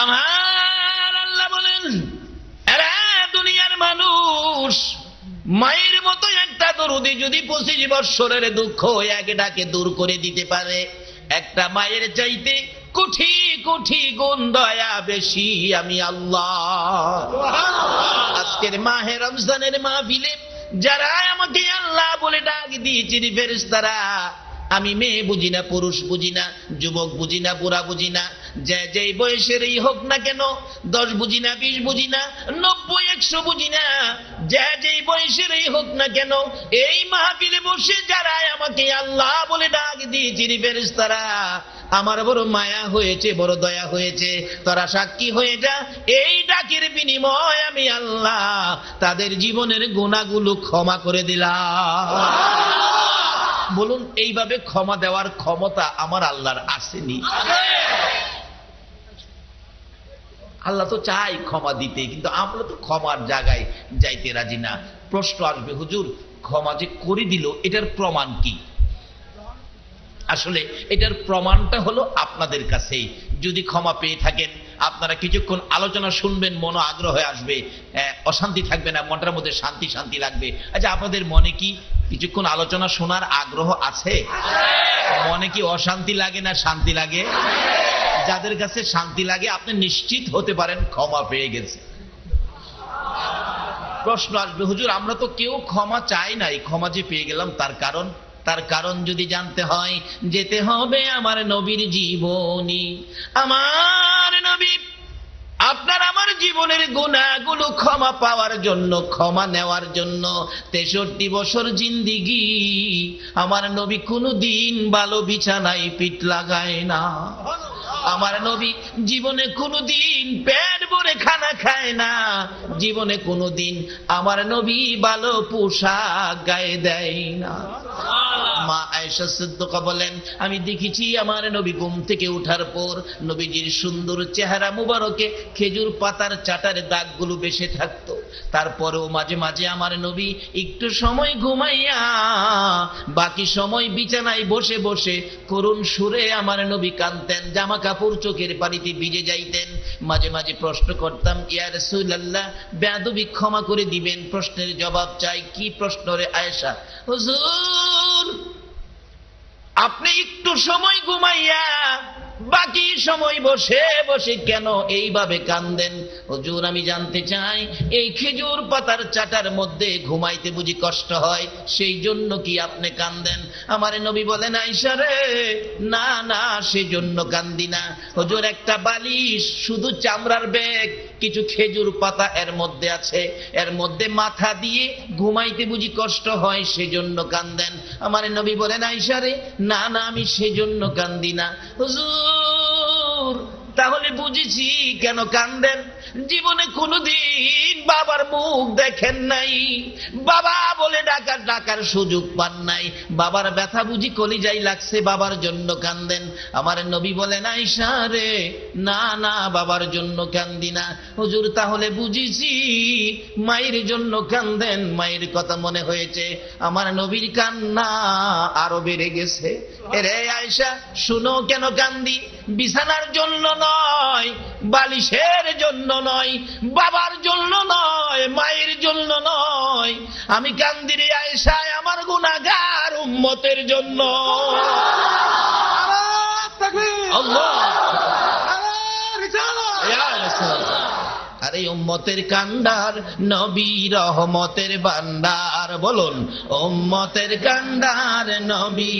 আমার আল্লাহ বলেন, এরা দুনিয়ার মানুষ, মায়ের মতো একটা দরুদি যদি 25 বৎসরের দুঃখ এক ডাকে দূর করে দিতে পারে, একটা মায়ের চাইতে কোটি কোটি গুণ দয়া বেশি আমি আল্লাহ। আজকের মাহে রমজানের মাহফিলে যারা আমাকে আল্লাহ বলে ডাক দিয়েছেন ফেরেশতারা, আমি মেয়ে বুঝি না, পুরুষ বুঝি না, যুবক বুঝি না, বুড়া বুঝি না, যে বয়সেরই হোক না কেন, 10 বুঝি না, 20 বুঝি না, 90, 100 বুঝি না, যে বয়সেরই হোক না কেন, এই মাহফিলে বসে যারা আমাকে আল্লাহ বলে ডাক দিয়েছেন ফেরেশতারা, আমার বড় মায়া হয়েছে, বড় দয়া হয়েছে, তোরা সাক্ষী হয়ে যা, এই ডাকের বিনিময় আমি আল্লাহ তাদের জীবনের গুনাহগুলো ক্ষমা করে দিলাম। বলুন, এইভাবে ক্ষমা দেওয়ার ক্ষমতা আমার আল্লাহর আসেনি? আল্লাহ তো চাই ক্ষমা দিতে, কিন্তু আমরা তো ক্ষমার জায়গায় যাইতে রাজি না। প্রশ্ন আসবে, হুজুর ক্ষমা যে করে দিল এটার প্রমাণ কি? আসলে এটার প্রমাণটা হলো আপনাদের কাছেই। যদি ক্ষমা পেয়ে থাকেন, আপনারা কিছুক্ষণ আলোচনা শুনবেন, মনে আগ্রহ আসবে, অশান্তি থাকবে না, মনটার মধ্যে শান্তি শান্তি লাগবে। আচ্ছা, আপনাদের মনে কি কিছুক্ষণ আলোচনা শোনার আগ্রহ আছে? মনে কি অশান্তি লাগে না শান্তি লাগে? যাদের কাছে শান্তি লাগে আপনি নিশ্চিত হতে পারেন ক্ষমা পেয়ে গেছে। প্রশ্ন আসবে, হুজুর আমরা তো কেউ ক্ষমা চাই নাই, ক্ষমা যে পেয়ে গেলাম তার কারণ যদি জানতে হয়, যেতে হবে আমার নবীর জীবনী। আমার নবী আপনার আমার জীবনের গুনাহগুলো ক্ষমা পাওয়ার জন্য, ক্ষমা নেওয়ার জন্য 63 বছর জিন্দিগি আমার নবী কোনদিন ভালো বিছানায় পিঠ লাগায় না। আমার নবী জীবনে কোনদিন পেট ভরে খানা খায় না, জীবনে কোনদিন আমার নবী ভালো পোশাক গায়ে দেয় না। মা আয়েশা সিদ্দিকা বলেন, আমি দেখেছি আমার নবী ঘুম থেকে ওঠার পর নবীজির সুন্দর চেহারা মুবারকে খেজুর পাতার চাটার দাগগুলো বেশে থাকতো। তারপরেও মাঝে মাঝে আমার নবী একটু সময় ঘুমাইয়া বাকি সময় বিছানায় বসে বসে করুণ সুরে আমার নবী কাঁদতেন, জামা কাপড় চোখের পানিতে ভিজে যাইতেন। মাঝে মাঝে প্রশ্ন করতাম, ইয়া রাসূলুল্লাহ বেয়াদবি ক্ষমা করে দিবেন, প্রশ্নের জবাব চাই। কি প্রশ্ন রে আয়েশা? হুজুর আপনি একটু সময় ঘুমাইয়া বাকি সময় বসে বসে কেন এইভাবে কাঁদেন? হুজুর আমি জানতে চাই, এই খেজুর পাতার চাটার মধ্যে ঘুমাইতে বুঝি কষ্ট হয়, সেই জন্য কি আপনি কাঁদেন? আমার নবী বলেন, আয়েশা রে না না, সেজন্য কান্দি না। হুজুর একটা বালিশ, শুধু চামড়ার ব্যাগ, কিছু খেজুর পাতা এর মধ্যে আছে, এর মধ্যে মাথা দিয়ে ঘুমাইতে বুঝি কষ্ট হয়, সেজন্য কাঁদেন। আমার নবী বলেন, আয়েশা রে না না, আমি সেজন্য কান্দি না। হুজুর তাহলে বুঝেছি কেন কাঁদেন। জীবনে কোনদিন বাবার মুখ দেখেন নাই, বাবা বলে ডাকার সুযোগ পান নাই, বাবার ব্যথা বুঝি কলিজায় লাগছে, বাবার জন্য কাঁদেন। আমার নবী বলেন, আয়েশা রে না না, বাবার জন্য কান্দি না। হুজুর তাহলে বুঝেছি মায়ের জন্য কাঁদেন, মায়ের কথা মনে হয়েছে। আমার নবীর কান্না আরো বেড়ে গেছে। এরে আয়েশা শুনো কেন কান্দি, বিছানার জন্য নয়, বালিশের জন্য নয়, বাবার জন্য নয়, মায়ের জন্য নয়, আমি কান্দি রে আয়েশা আমার গুনাহগার উম্মতের জন্য। আরে উম্মতের কান্ডার নবী রহমতের ভান্ডার, বলুন উম্মতের কান্ডার নবী।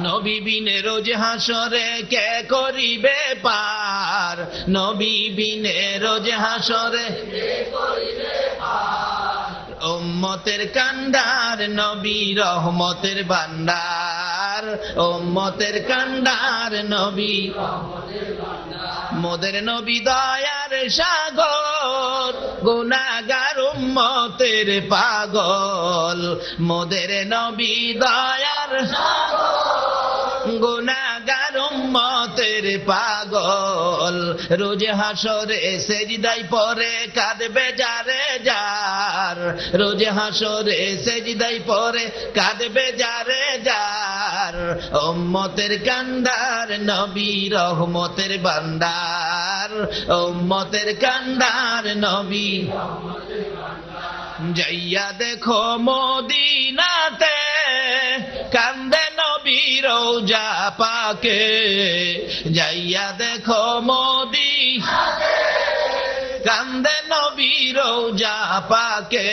নবী বিনে রোজ হাসরে কে করিবে পার, নবী বিনে রোজ হাসরে কে করিবে পার। উম্মতের কান্ডার নবী রহমতের ভান্ডার, উম্মতের কান্ডার নবী রহমতের ভান্ডার। মোদের নবী দয়ার সাগর, গুনাহগার উম্মতের পাগল। মোদের নবী দয়ার সাগর, গুনাহগার উম্মতের পাগল, রোজ হাসরে সেজদায় পড়ে কাঁদবে যারে যার, রোজ হাসরে সেজদায় পড়ে কাঁদবে যারে যার। উম্মতের কান্দার নবী রহমতের বান্দার, উম্মতের কান্দার নবী। যাইয়া দেখো মদিনাতে কান্দে নবী রওজা পাকে, যাইয়া দেখো মদিনাতে কান্দে নবী রওজা পাকে।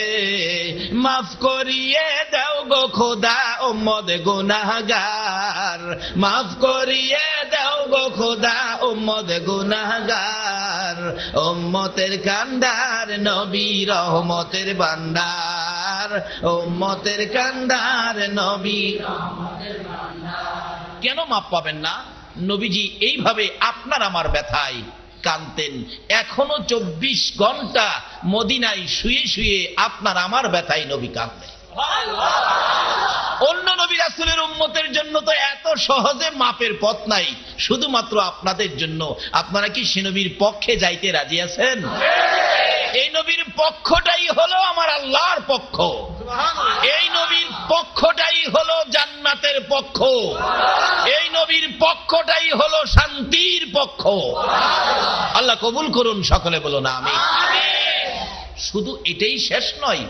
মাফ করিয়ে দাও গো খোদা উম্মত গুনাহগার, মাফ করিয়ে দাও গো খোদা উম্মত গুনাহগার। উম্মতের কান্দার নবী রহমতের বান্দার, উম্মতের কান্দার নবী। কেন মাপ পাবেন না? নবীজি এইভাবে আপনার আমার ব্যথায় কাঁদতেন। এখনো 24 ঘন্টা মদিনায় শুয়ে শুয়ে আপনার আমার ব্যথায় নবী কাঁদতেন। অন্য নবী রাসূলের উম্মতের জন্য তো এত সহজে মাপের পথ নাই, শুধুমাত্র আপনাদের জন্য। আপনারা কি সে নবীর পক্ষে যাইতে রাজি আছেন? এই নবীর পক্ষটাই হলো আমার আল্লাহর পক্ষ, এই নবীর পক্ষটাই হলো জান্নাতের পক্ষ, এই নবীর পক্ষটাই হলো শান্তির পক্ষ। আল্লাহ কবুল করুন, সকলে বলো না আমিন। শুধু এটাই শেষ নয়,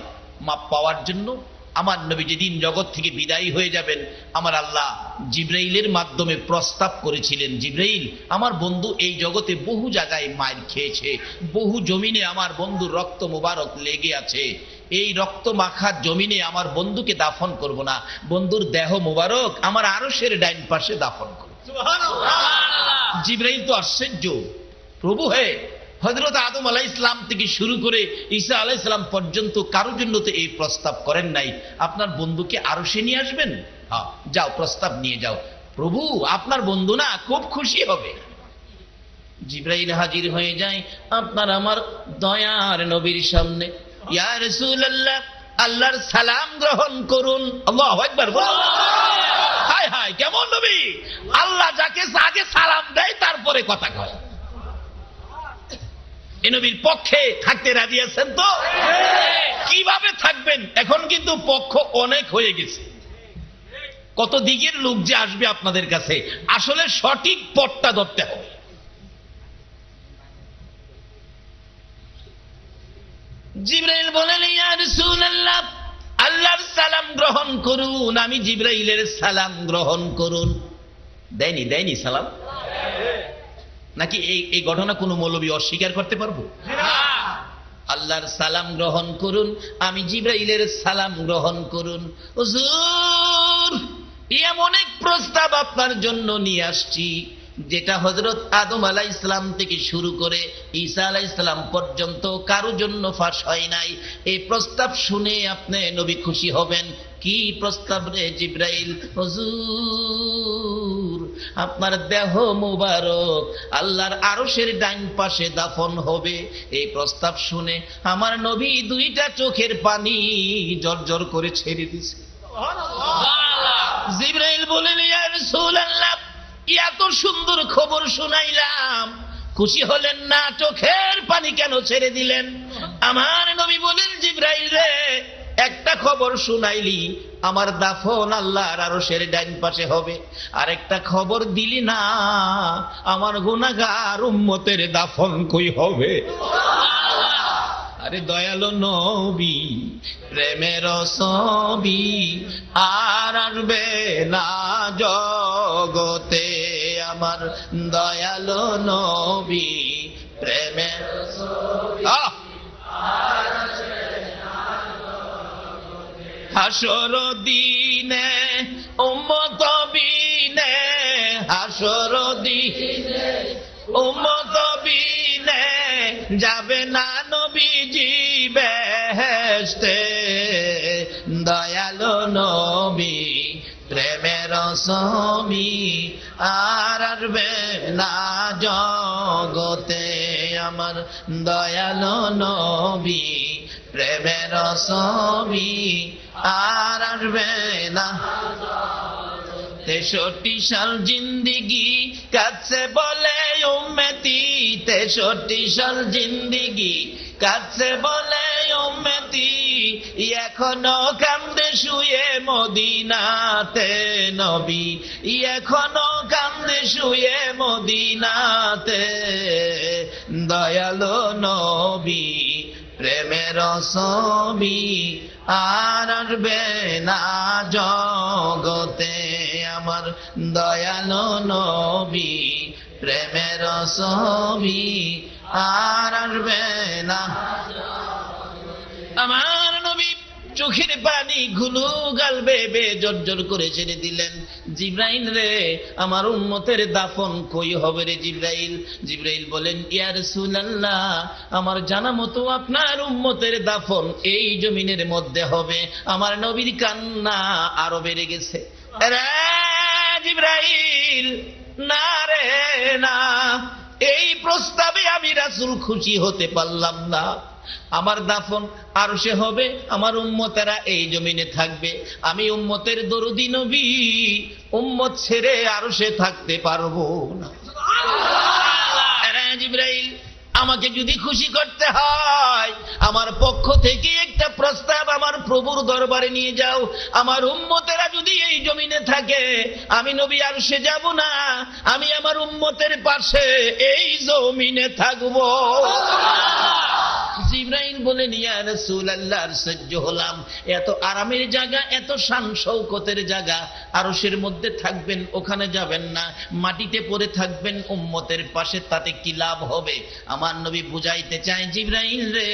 মাপ পাওয়ার জন্য আমার নবী যেদিন জগৎ থেকে বিদায়ী হয়ে যাবেন, আমার আল্লাহ জিবরাইলের মাধ্যমে প্রস্তাব করেছিলেন, জিবরাইল আমার বন্ধু এই জগতে বহু জায়গায় মার খেয়েছে, বহু জমিনে আমার বন্ধুর রক্ত মোবারক লেগে আছে, এই রক্ত মাখা জমিনে আমার বন্ধুকে দাফন করব না, বন্ধুর দেহ মোবারক আমার আরশের ডাইন পাশে দাফন করব। জিবরাইল তো আশ্চর্য, প্রভু হে, হযরত আদম আলাইহিস সালাম থেকে শুরু করে ঈসা আলাইহিস সালাম পর্যন্ত কারোর জন্য তো এই প্রস্তাব করেন নাই, আপনার বন্ধুকে আরশে নিয়ে আসবেন? হ্যাঁ, যাও প্রস্তাব নিয়ে যাও। প্রভু আপনার বন্ধু না, খুব খুশি হবে। জিবরাইল হাজির হয়ে যায় আপনার আমার দয়ার নবীর সামনে। ইয়া রাসূলুল্লাহ, আল্লাহর সালাম গ্রহণ করুন। আল্লাহু আকবার বলুন। হায় হায়, কেমন নবী! আল্লাহ যাকে আগে সালাম দেয় তারপরে কথা কয়। এই নবীর পক্ষে থাকতে রাজি আছেন তো? কিভাবে থাকবেন? এখন কিন্তু পক্ষ অনেক হয়ে গেছে, কত দিকের লোক যে আসবে আপনাদের কাছে, আসলে সঠিক পথটা ধরতে হবে। জিবরাইল বলেন, ইয়া রাসূলুল্লাহ, আল্লাহর সালাম গ্রহণ করুন। আমি জিবরাইলের সালাম গ্রহণ করুন। দেয়নি সালাম? নাকি এই ঘটনা কোনো মৌলবী অস্বীকার করতে পারবো? আল্লাহর সালাম গ্রহণ করুন, আমি জিবরাইলের সালাম গ্রহণ করুন। হুজুর, এমন এক প্রস্তাব আপনার জন্য নিয়ে আসছি যেটা হযরত আদম আলাইহিস সালাম থেকে শুরু করে ঈসা আলাইহিস সালাম পর্যন্ত কারো জন্য ফাঁস হয় নাই। এই প্রস্তাব শুনে আপনি নবী খুশি হবেন। কি প্রস্তাব রে জিবরাইল? হুজুর, আপনার দেহ মুবারক আল্লাহর আরশের ডান পাশে দাফন হবে। এই প্রস্তাব শুনে আমার নবী দুইটা চোখের পানি জর্জর করে ছেড়ে দিছে। জিবরাইল বলেন, ইয়া রাসূলুল্লাহ, এত সুন্দর খবর শুনাইলাম, খুশি হলেন না? চোখের পানি কেন ছেড়ে দিলেন? আমার নবী বলেন, জিবরাইল রে, একটা খবর শুনাইলি, আমার দাফন আল্লাহর আরশের ডান পাশে হবে। আরেকটা খবর দিলি না, আমার গুনাহগার উম্মতের দাফন কই হবে? আরে দয়ালু নবী, প্রেমের ছবি আর আসবে না জগতে। আমার দয়ালু নবী, প্রেমের ছবি হাসর দিনে উম্মত বিনে, হাসর দিনে উম্মত বিনে যাবে না নবীজি বেহেশতে। দয়ালু নবী, প্রেমের ছবি আর আসবে না জগতে। আমার দয়ালু নবী, প্রেমের ছবি আর আসবে না। 63 সাল জিন্দিগি কাছে বলে উম্মতি, 63 সাল জিন্দিগি কাছে বলে উম্মতি, এখনো কান্দে শুয়ে মদিনাতে নবী, এখনো কান্দে শুয়ে মদিনাতে দয়ালো নবী, প্রেমের ছবি আর আসবে না জগতে, আমার দয়ালো নবী, প্রেমের ছবি আর আসবে না। আমার নবী চোখের পানি গুলো গাল বেবে জর্জর করে ছেড়ে দিলেন। জিব্রাইল রে, আমার উম্মতের দাফন কই হবে রে জিব্রাইল? জিব্রাইল বলেন, ইয়া রাসূলুল্লাহ, আমার জানা মতো আপনার উম্মতের দাফন এই জমিনের মধ্যে হবে। আমার নবীর কান্না আরো বেড়ে গেছে। রে জিব্রাইল, না রে না, এই প্রস্তাবে আমি রাসূল খুশি হতে পারলাম না। আমার দাফন আরশে হবে, আমার উম্মতেরা এই জমিনে থাকবে। আমি উম্মতের দরদি নবী, উম্মত ছেড়ে আরশে থাকতে পারবো না। জিব্রাইল, আমাকে যদি খুশি করতে হয়, আমার পক্ষ থেকে একটা প্রস্তাব আমার প্রভুর দরবারে নিয়ে যাও। আমার উম্মতেরা যদি এই জমিনে থাকে, আমি নবী আরশে যাব না, আমি আমার উম্মতের পাশে এই জমিনে থাকবো। জিব্রাইল বলেন, ইয়া রাসূলুল্লাহ, সহ্য হলাম। এত আরামের জায়গা, এত শান শৌকতের জায়গা, আরশের মধ্যে থাকবেন, ওখানে যাবেন না, মাটিতে পড়ে থাকবেন উম্মতের পাশে, তাতে কি লাভ হবে? আমার নবী বুঝাইতে চায়, জিব্রাইল রে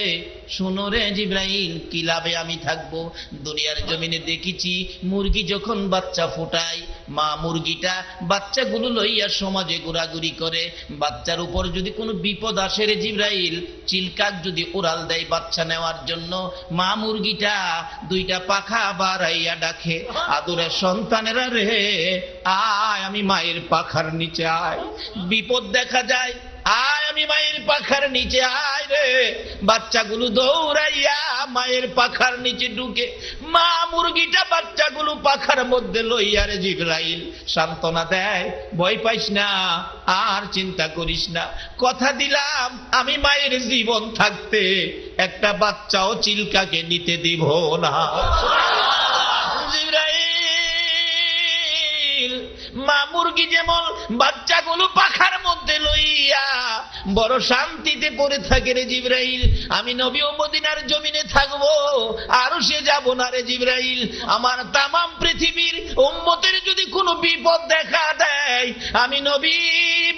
শুনো রে জিব্রাইল, কি লাভে আমি থাকবো? দুনিয়ার জমিনে দেখেছি, মুরগি যখন বাচ্চা ফোটায়, মা মুরগিটা বাচ্চাগুলো লইয়া সমাজে ঘোরাঘুরি করে। বাচ্চার উপর যদি কোনো বিপদ আসে রে জিব্রাইল, চিলকাক যদি উড়াল দেয় বাচ্চা নেওয়ার জন্য, মা মুরগিটা দুইটা পাখা বাড়াইয়া ডাকে, আদরের সন্তানেরা রে আয়, আমি মায়ের পাখার নিচে আয়। বিপদ দেখা যায়, আয় আমি মায়ের পাখার নিচে আয় রে। বাচ্চাগুলো দৌড়াইয়া মায়ের পাখার নিচে ঢুকে, মা মুরগিটা বাচ্চাগুলো পাখার মধ্যে লইয়া রে জিব্রাইল সান্ত্বনা দেয়, ভয় পাইস না, আর চিন্তা করিস না, কথা দিলাম আমি মায়ের জীবন থাকতে একটা বাচ্চাও চিলকাকে নিতে দিব না। মা মুরগি যেমন বাচ্চাগুলো পাখার মধ্যে লইয়া বড় শান্তিতে পড়ে থাকে রে জিব্রাইল, আমি নবী ও মদিনার জমিনে থাকবো, আরো সে যাব না রে জিব্রাইল। আমার তামাম পৃথিবীর উম্মতের যদি কোনো বিপদ দেখা দেয়, আমি নবী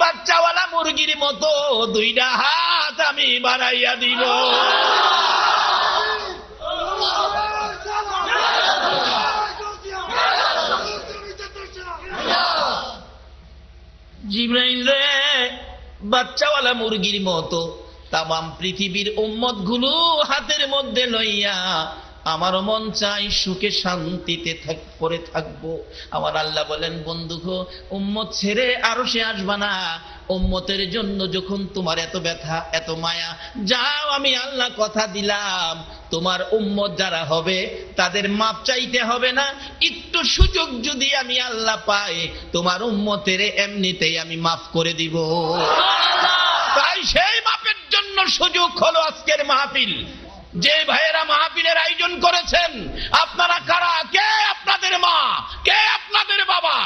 বাচ্চাওয়ালা মুরগির মতো দুইটা হাত আমি বাড়াইয়া দিব। জিব্রাইল রে, বাচ্চাওয়ালা মুরগির মতো তামাম পৃথিবীর উম্মত গুলো হাতের মধ্যে লইয়া আমারও মন চাই সুখে শান্তিতে পড়ে থাকবো। আমার আল্লাহ বলেন, বন্ধু গো, উম্মত ছেড়ে আরো সে আসবা না। উম্মতের জন্য যখন তোমার এত ব্যথা, এত মায়া, যাও, আমি আল্লাহ কথা দিলাম, তোমার উম্মত যারা হবে তাদের মাপ চাইতে হবে না। একটু সুযোগ যদি আমি আল্লাহ পাই, তোমার উম্মতের এমনিতেই আমি মাফ করে দিব। তাই সেই মাপের জন্য সুযোগ হলো আজকের মাহফিল। যে ভাইয়েরা মাহফিলের আয়োজন করেছেন, আপনারা কারা? কে আপনাদের মা? কে আপনাদের বাবা?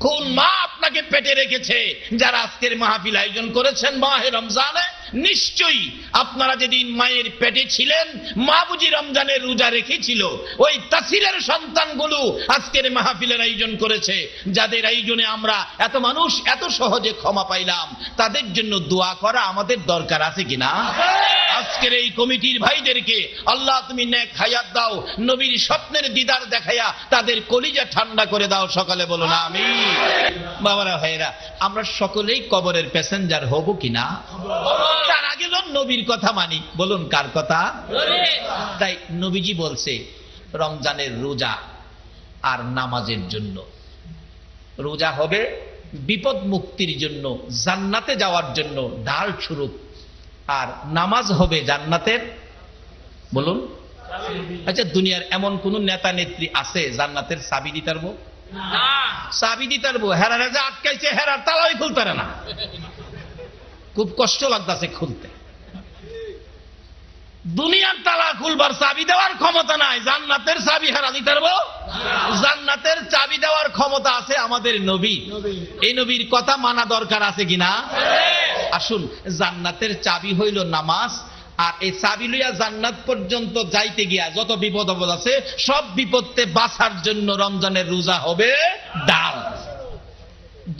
কোন মা আপনাকে পেটে রেখেছে? যারা আজকের মাহফিল আয়োজন করেছেন মাহে রমজানে, নিশ্চয়ই আপনারা যেদিন মায়ের পেটে ছিলেন, মা বুঝি রমজানের রোজা রেখেছিল। ওই তাসিরের সন্তানগুলো আজকের মাহফিলের আয়োজন করেছে। যাদের আয়োজনে আমরা এত মানুষ এত সহজে ক্ষমা পাইলাম, তাদের জন্য দোয়া করা আমাদের দরকার আছে কিনা? আজকের এই কমিটির ভাইদেরকে আল্লাহ তুমি নেক হায়াত দাও, নবীর স্বপ্নের দিদার দেখাইয়া তাদের কলিজা ঠান্ডা করে দাও। সকালে বলুন আমিন। বাবারা ভাইরা, আমরা সকলেই কবরের প্যাসেঞ্জার হব কিনা? তার আগে নবীর কথা মানি। বলুন কার কথা? তাই নবীজি বলছে, রমজানের রোজা আর নামাজের জন্য। রোজা হবে বিপদ মুক্তির জন্য, জান্নাতে যাওয়ার জন্য ঢাল স্বরূপ, আর নামাজ হবে জান্নাতের, বলুন। আচ্ছা, দুনিয়ার এমন কোন নেতা নেত্রী আছে জান্নাতের চাবি দিতে পারবো? চাবি দিতে পারবো, হেরারে যে আটকাইছে হেরার তালাই খুলতে পারে না, খুব কষ্ট লাগতেছে খুলতে। দুনিয়ার তালা খুলবার চাবি দেওয়ার ক্ষমতা নাই, জান্নাতের চাবি হেরা দিতে পারবো? জান্নাতের চাবি দেওয়ার ক্ষমতা আছে আমাদের নবী। এই নবীর কথা মানা দরকার আছে কিনা? আসুন, জান্নাতের চাবি হইল নামাজ। আর এই চাবি লইয়া জান্নাত পর্যন্ত যাইতে গিয়া যত বিপদ আপদ আছে সব বিপদে বাঁচার জন্য রমজানের রোজা হবে ডাল।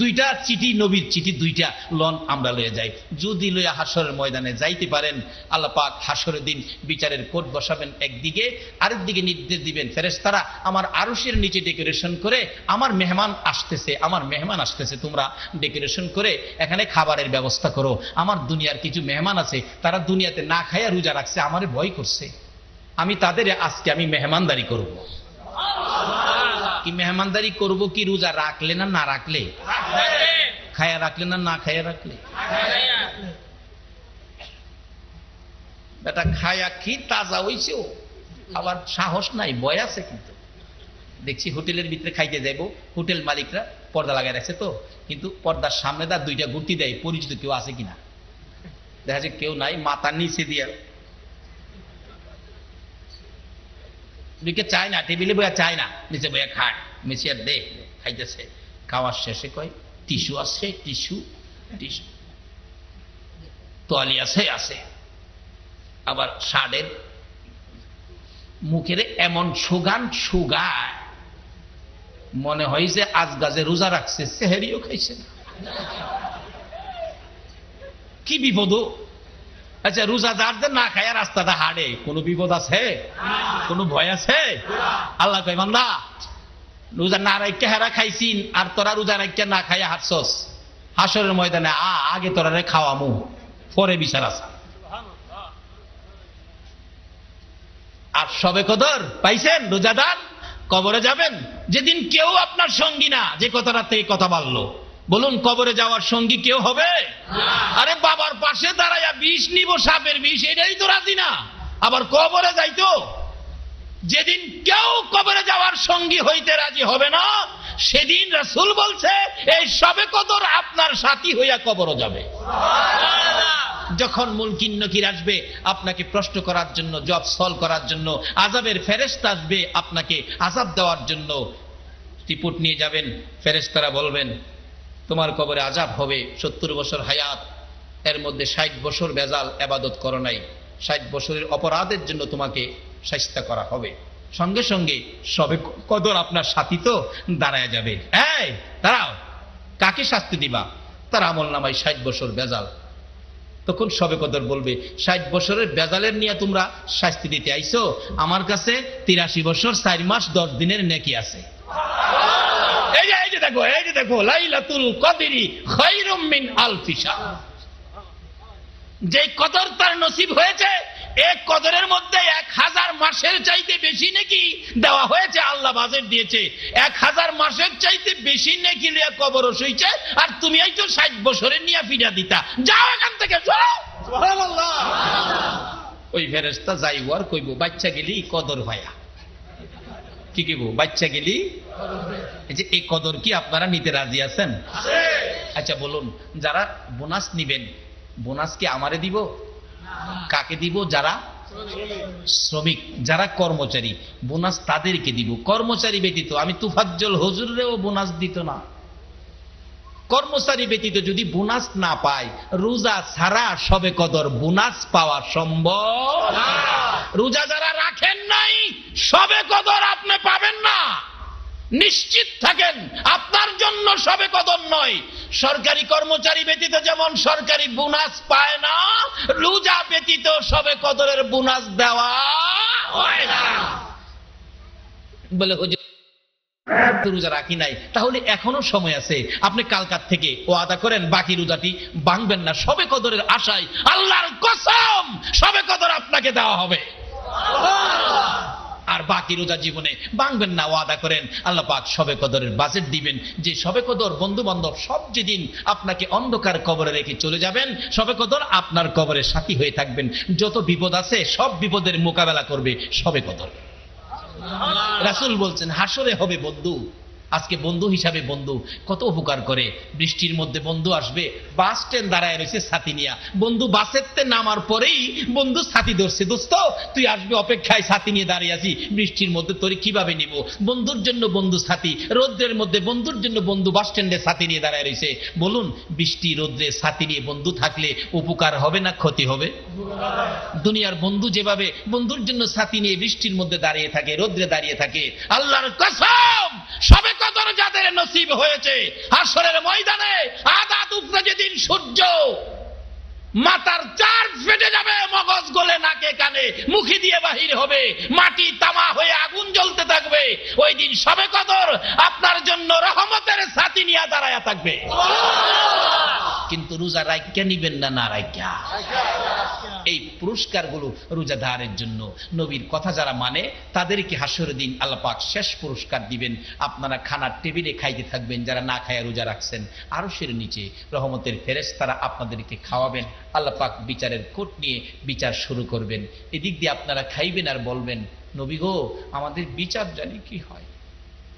দুইটা চিঠি, নবীর চিঠি দুইটা লন আমরা লইয়া যাই। যদি লইয়া হাসরের ময়দানে যাইতে পারেন, আল্লাহ পাক হাসরের দিন বিচারের কোর্ট বসাবেন একদিকে, আরেক দিকে নির্দেশ দিবেন ফেরেশতারা আমার আরশের নিচে ডেকোরেশন করে আমার মেহমান আসতেছে, আমার মেহমান আসতেছে, তোমরা ডেকোরেশন করে এখানে খাবারের ব্যবস্থা করো। আমার দুনিয়ার কিছু মেহমান আছে, তারা দুনিয়াতে না খাইয়া রোজা রাখছে, আমারে ভয় করছে, আমি তাদের আজকে আমি মেহমানদারি করব। কি মেহমানদারি করব? কি রোজা রাখলে না না রাখলে? খায়া রাখলে না না খায়া রাখলে? বেটা খায়া কি তাজা হইছে, আবার সাহস নাই, ভয় আছে। কিন্তু দেখছি হোটেলের ভিতরে খাইতে যাইব, হোটেল মালিকরা পর্দা লাগাই রাখছে তো, কিন্তু পর্দার সামনে তার দুইটা গুটি দেয়, পরিচিত কেউ আছে কিনা দেখা যায় কেউ নাই, মাথার নিচে দিয়া চায় না, টেবিলে বইয়া চায় না, নিচে বইয়া খায়, মিশিয়ার দে খাইতেছে। খাওয়ার শেষে কয় টিস্যু আছে, টিস্যু টিস্যু, তোয়ালি আছে আছে। আবার শার্টের মুখের এমন সুগান সুগায় মনে হয় যে আজ গাছে রোজা রাখছে, সেহেরিও খাইছে না। কি বিপদ! আচ্ছা, রোজাদারদের না খায়া রাস্তাটা হাঁটে, কোনো বিপদ আছে? কোনো ভয় আছে? আল্লাহ কয় বান্দা, রোজা না রাখা হেরা খাইছিন, আর তোরা রোজা রাখা না খাইয়া হাঁটছস, হাসরের ময়দানে আগে তোরারে খাওয়ামু, পরে বিচার আছে। আর সবে কদর পাইছেন রোজাদার, কবরে যাবেন যেদিন কেউ আপনার সঙ্গী না, যে কথাটা থেকে কথা বললো, বলুন কবরে যাওয়ার সঙ্গী কেউ হবে? আরে বাবার পাশে দাঁড়াইয়া বিষ নিব, সাপের বিষ, এটাই তো রাজি না, আবার কবরে যাইতো। যেদিন কেউ কবরে যাওয়ার সঙ্গী হইতে রাজি হবে না, সেদিন রাসূল বলছে এই সবে কদর আপনার সাথী হইয়া কবরে যাবে। যখন মুনকির নকির আসবে আপনাকে প্রশ্ন করার জন্য, জব সলভ করার জন্য, আযাবের ফেরেশতা আসবে আপনাকে আযাব দেওয়ার জন্য, রিপোর্ট নিয়ে যাবেন, ফেরেশতারা বলবেন তোমার কবরে আযাব হবে, 70 বছর হায়াত, এর মধ্যে 60 বছর বেজাল ইবাদত করো নাই, 60 বছরের অপরাধের জন্য তোমাকে শাস্তি করা হবে। সঙ্গে সঙ্গে সবে কদর আপনার সাথী তো দাঁড়ায় যাবে, এই দাঁড়াও, কাকে শাস্তি দিবা? তার আমল নামায় 60 বছর বেজাল। তখন সবে কদর বলবে 60 বছরের বেজালের নিয়ে তোমরা শাস্তি দিতে আইছো, আমার কাছে 83 বছর 4 মাস 10 দিনের নেকি আছে। এই যে দেখো লাইলাতুল কদরি খায়রুম মিন আলফি শাহর। যে কদর তার নসিব হয়েছে, এক কদরের মধ্যে 1000 মাসের চাইতে বেশি নেকি দেওয়া হয়েছে। আল্লাহ বাজেট দিয়েছে 1000 মাসের চাইতে বেশি নেকি লিয়া কবর সইছে, আর তুমি এই তো 60 বছরের নিয়ে ফিরা দিতা, যাও এখান থেকে, চলো। সুবহানাল্লাহ। ওই ফেরেশতা যাইব আর কইব বাচ্চা গেলি কদর ভাইয়া, কি কইব? বাচ্চা গেলি। এই যে এই কদর কি আপনারা নিতে রাজি আছেন? আচ্ছা বলুন, যারা বোনাস নিবেন, বোনাস কি আমারে দিব? কাকে দিব? যারা শ্রমিক, যারা কর্মচারী, বোনাস তাদেরকে দিব। কর্মচারী ব্যতীত আমি তুফাজ্জল হুজুরেও বোনাস দিত না। কর্মচারী ব্যতীত যদি বোনাস না পায়, রোজা ছাড়া সবে কদর বোনাস পাওয়া সম্ভব না। রোজা যারা রাখেন নাই, সবে কদর আপনি পাবেন না। নিশ্চিত থাকেন আপনার জন্য সবে কদর নয়। সরকারি কর্মচারী ব্যতীত যেমন সরকারি বোনাস পায় না, রোজা ব্যতীত সবে কদরের বোনাস দেওয়া হয় না। বলে হুজুর রোজা রাখি নাই, তাহলে এখনো সময় আছে, আপনি কালকার থেকে ওয়াদা করেন বাকি রোজাটি ভাঙবেন না, সবে কদরের আশায় আল্লাহর কসম সবে কদর আপনাকে দেওয়া হবে। আর বাকি রোজা জীবনে ভাঙবেন না, ওয়াদা করেন আল্লাহ পাক সবে কদরের বাজেট দিবেন, যে সবে কদর বন্ধু বান্ধব সব যেদিন আপনাকে অন্ধকার কবরে রেখে চলে যাবেন, সবে কদর আপনার কবরের সাথী হয়ে থাকবেন। যত বিপদ আছে সব বিপদের মোকাবেলা করবে সবে কদর। রাসূল বলছেন হাসরে হবে বন্ধু, আজকে বন্ধু হিসাবে বন্ধু কত উপকার করে। বৃষ্টির মধ্যে বন্ধু আসবে, বাস স্ট্যান্ড দাঁড়ায় রয়েছে ছাতি নিয়া, বন্ধু বাসেতে নামার পরেই বন্ধু ছাতি ধরছে, দোস্ত তুই আসবে অপেক্ষায়, ছাতি নিয়ে দাঁড়িয়ে আছি, বৃষ্টির মধ্যে তোর কিভাবে নিব। বন্ধুর জন্য বন্ধু ছাতি, রৌদ্রের মধ্যে বন্ধুর জন্য বন্ধু বাস স্ট্যান্ডে ছাতি নিয়ে দাঁড়ায় রয়েছে। বলুন বৃষ্টি রৌদ্রে ছাতি নিয়ে বন্ধু থাকলে উপকার হবে না ক্ষতি হবে? দুনিয়ার বন্ধু যেভাবে বন্ধুর জন্য ছাতি নিয়ে বৃষ্টির মধ্যে দাঁড়িয়ে থাকে, রৌদ্রে দাঁড়িয়ে থাকে, আল্লাহর কসম সবে কদর যাদের নসিব হয়েছে হাশরের ময়দানে আদাত উপরে যেদিন সূর্য মাথার চার ফেটে যাবে, মগজ গলে নাকে কানে মুখে দিয়ে বাহির হবে, মাটি তামা হয়ে আগুন জ্বলতে থাকবে, ওই দিন সবে কদর আপনার জন্য রহমতের ছাতি নিয়ে দাঁড়ায়া থাকবে। কিন্তু রোজা রাইখা নিবেন না, না রাইখা। এই পুরস্কারগুলো রোজাদারের জন্য। নবীর কথা যারা মানে তাদেরকে হাসরের দিন আল্লাহ পাক শেষ পুরস্কার দিবেন। আপনারা খানার টেবিলে খাইতে থাকবেন, যারা না খায়া রোজা রাখছেন, আরশের নিচে রহমতের ফেরেশতারা আপনাদেরকে খাওয়াবেন। আল্লাহ পাক বিচারের কোট নিয়ে বিচার শুরু করবেন। এদিক দিয়ে আপনারা খাইবেন আর বলবেন, নবী গো আমাদের বিচার জানি কি হয়।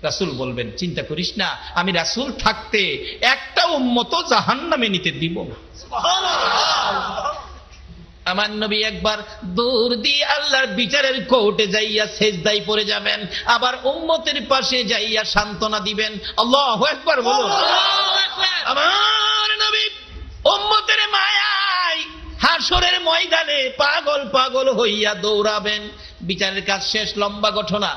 রাসূল বলবেন, চিন্তা করিস না, আমি রাসূল থাকতে একটা উম্মত জাহান্নামে নিতে দিব না। আমার নবী একবার দূর দিয়ে আল্লাহর বিচারের কোর্টে যাইয়া সেজদায় পড়ে যাবেন, আবার উম্মতের পাশে যাইয়া সান্ত্বনা দিবেন। আল্লাহু আকবার বলুন। আমার নবী উম্মতের মায়ায় হাশরের ময়দানে পাগল পাগল হইয়া দৌড়াবেন। বিচারের কাজ শেষ, লম্বা ঘটনা।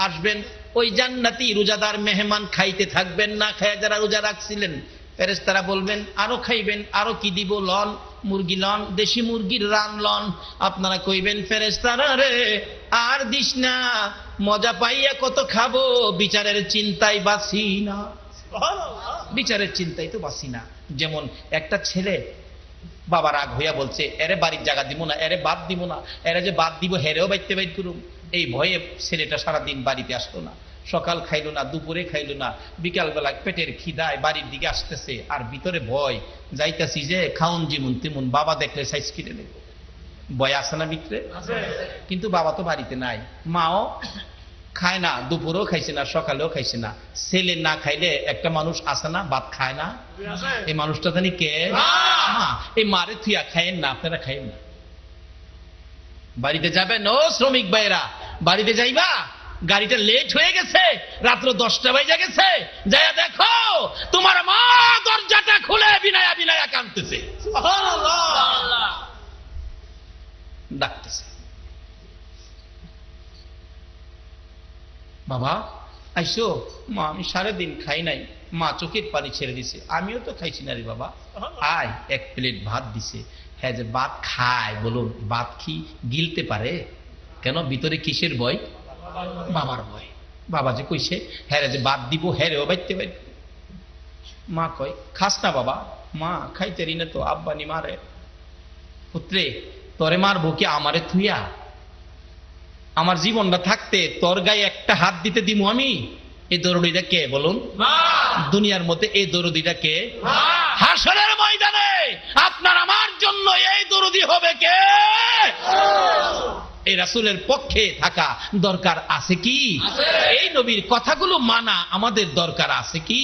আসবেন ওই জান্নাতি রোজাদার মেহমান, খাইতে থাকবেন, না খায়া যারা রোজা রাখছিলেন, ফেরেশতারা বলবেন আরো খাইবেন, আরো কি দিব, লন মুরগি লন, দেশি মুরগির রান লন। আপনারা কইবেন ফেরেশতারা রে আর দিস না, মজা পাইয়া কত খাবো, বিচারের চিন্তায় বাঁচি না, বিচারের চিন্তায় তো বাঁচি না। যেমন একটা ছেলে বাবা রাগ হইয়া বলছে, এরে বাড়ির জায়গা দিব না, এরে বাদ দিব না, এরে যে বাদ দিব হেরেও বাইতে বাইত করুম। এই ভয়ে ছেলেটা সারাদিন বাড়িতে আসতো না, সকাল খাইলো না, দুপুরে খাইলো না, বিকালবেলা পেটের খিদায় বাড়ির দিকে আসতেছে, আর ভিতরে ভয়, যাইতেছি যে খাউন যেমন তেমন, বাবা দেখলে সাইজ কিনে নেব, ভয় আসে না ভিতরে। কিন্তু বাবা তো বাড়িতে নাই, মাও খায় না, দুপুরেও খাইছে না, সকালেও খাইছে না। ছেলে না খাইলে একটা মানুষ আসে না, ভাত খায় না, এই মানুষটা জানি কে? মা। এই মারে থুয়া খাইেন না, আপনারা খাইেন না। বাড়িতে যাবেন, ও শ্রমিক ভাইরা বাড়িতে যাইবা, গাড়িটা লেট হয়ে গেছে, রাত্র 10টা বাজে গেছে, যাইয়া দেখো তোমার মা দরজাটা খুলে বিনায়া বিনায়া কাঁদতেছে, ডাকতেছে, বাবা আইসো। মা আমি সারাদিন খাই নাই, মা চোখের পানি ছেড়ে দিছে, আমিও তো খাইছি না রে বাবা, আয় এক প্লেট ভাত দিছে। হ্যাঁ যে ভাত খায়, বলুন ভাত কি গিলতে পারে? কেন? ভিতরে কিসের ভয়? বাবার ভয়। বাবা যে কইছে হ্যাঁ যে ভাত দিব, হ্যাঁ রে ও বাইতে বাইত। মা কয় খাস না বাবা। মা খাইতেরি না তো, আব্বা নি মারে। পুত্রে তোরে মারবো কি আমারে থুইয়া? আমার জীবনটা থাকতে তোর গায়ে একটা হাত দিতে দিব আমি? এই দরদিটা কে বলুন? দুনিয়ার মধ্যে এই দরদিটা কে? হাশরের ময়দানে আপনার আমার জন্য এই দরদি হবে কে? এই রাসূলের পক্ষে থাকা দরকার আছে কি? এই নবীর কথাগুলো মানা আমাদের দরকার আছে কি?